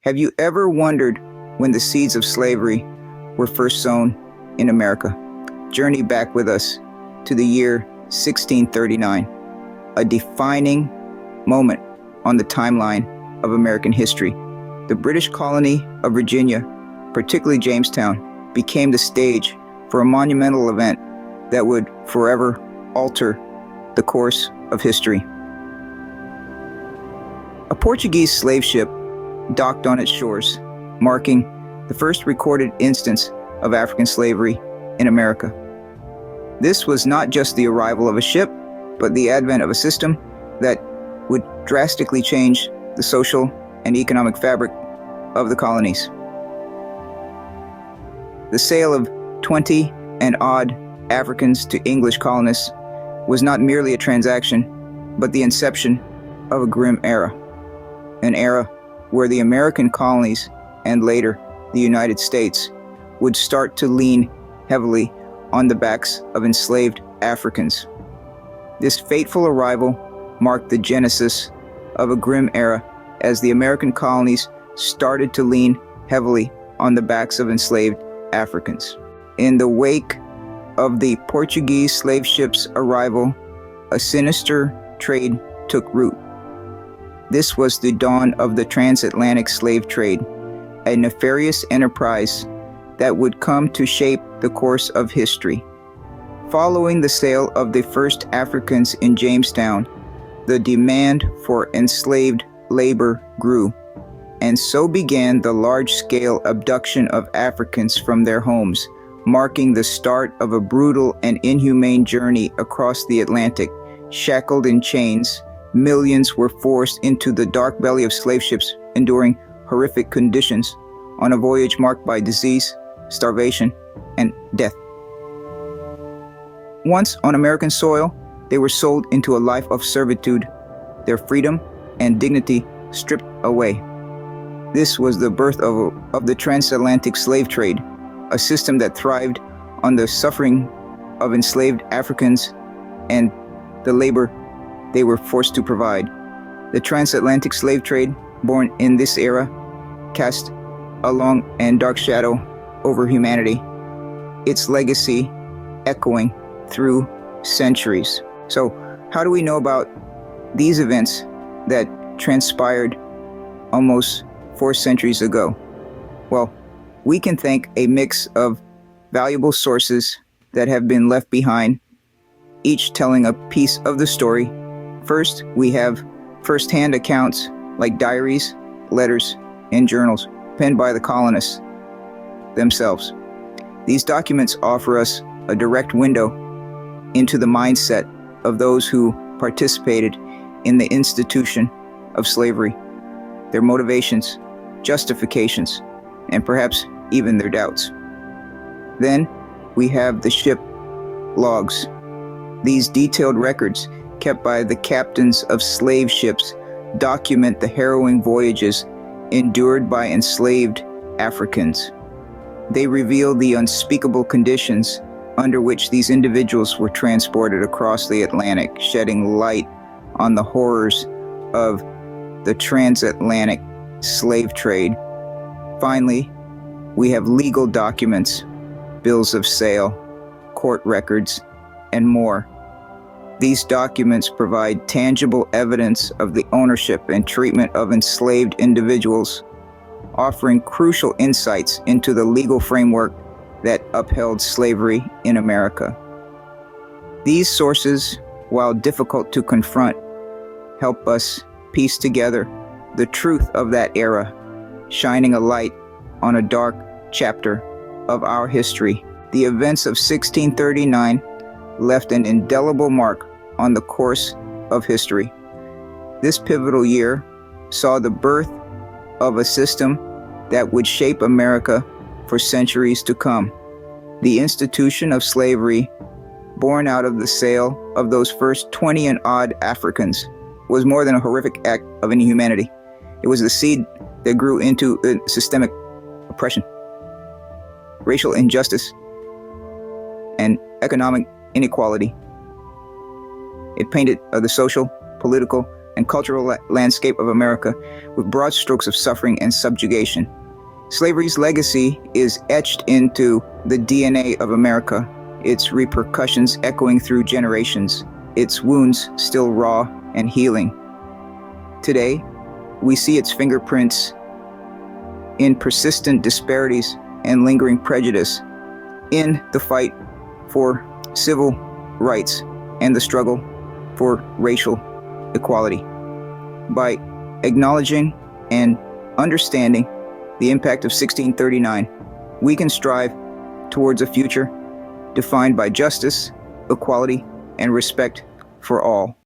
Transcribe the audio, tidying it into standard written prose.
Have you ever wondered when the seeds of slavery were first sown in America? Journey back with us to the year 1639, a defining moment on the timeline of American history. The British colony of Virginia, particularly Jamestown, became the stage for a monumental event that would forever alter the course of history. A Portuguese slave ship docked on its shores, marking the first recorded instance of African slavery in America. This was not just the arrival of a ship, but the advent of a system that would drastically change the social and economic fabric of the colonies. The sale of 20 and odd Africans to English colonists was not merely a transaction, but the inception of a grim era. An era where the American colonies, and later the United States, would start to lean heavily on the backs of enslaved Africans. This fateful arrival marked the genesis of a grim era as the American colonies started to lean heavily on the backs of enslaved Africans. In the wake of the Portuguese slave ship's arrival, a sinister trade took root. This was the dawn of the transatlantic slave trade, a nefarious enterprise that would come to shape the course of history. Following the sale of the first Africans in Jamestown, the demand for enslaved labor grew, and so began the large-scale abduction of Africans from their homes, marking the start of a brutal and inhumane journey across the Atlantic. Shackled in chains, millions were forced into the dark belly of slave ships, enduring horrific conditions on a voyage marked by disease, starvation, and death. Once on American soil, they were sold into a life of servitude, their freedom and dignity stripped away. This was the birth of the transatlantic slave trade, a system that thrived on the suffering of enslaved Africans and the labor they were forced to provide. The transatlantic slave trade, born in this era, cast a long and dark shadow over humanity, its legacy echoing through centuries. So, how do we know about these events that transpired almost 4 centuries ago? Well, we can thank a mix of valuable sources that have been left behind, each telling a piece of the story. First, we have first-hand accounts like diaries, letters, and journals penned by the colonists themselves. These documents offer us a direct window into the mindset of those who participated in the institution of slavery, their motivations, justifications, and perhaps even their doubts. Then we have the ship logs. These detailed records kept by the captains of slave ships document the harrowing voyages endured by enslaved Africans. They reveal the unspeakable conditions under which these individuals were transported across the Atlantic, shedding light on the horrors of the transatlantic slave trade. Finally, we have legal documents, bills of sale, court records, and more. These documents provide tangible evidence of the ownership and treatment of enslaved individuals, offering crucial insights into the legal framework that upheld slavery in America. These sources, while difficult to confront, help us piece together the truth of that era, shining a light on a dark chapter of our history. The events of 1639 left an indelible mark on the course of history. This pivotal year saw the birth of a system that would shape America for centuries to come. The institution of slavery, born out of the sale of those first 20 and odd Africans, was more than a horrific act of inhumanity. It was the seed that grew into systemic oppression, racial injustice, and economic inequality. It painted the social, political, and cultural landscape of America with broad strokes of suffering and subjugation. Slavery's legacy is etched into the DNA of America, its repercussions echoing through generations, its wounds still raw and healing. Today, we see its fingerprints in persistent disparities and lingering prejudice, in the fight for civil rights and the struggle for racial equality. By acknowledging and understanding the impact of 1639, we can strive towards a future defined by justice, equality, and respect for all.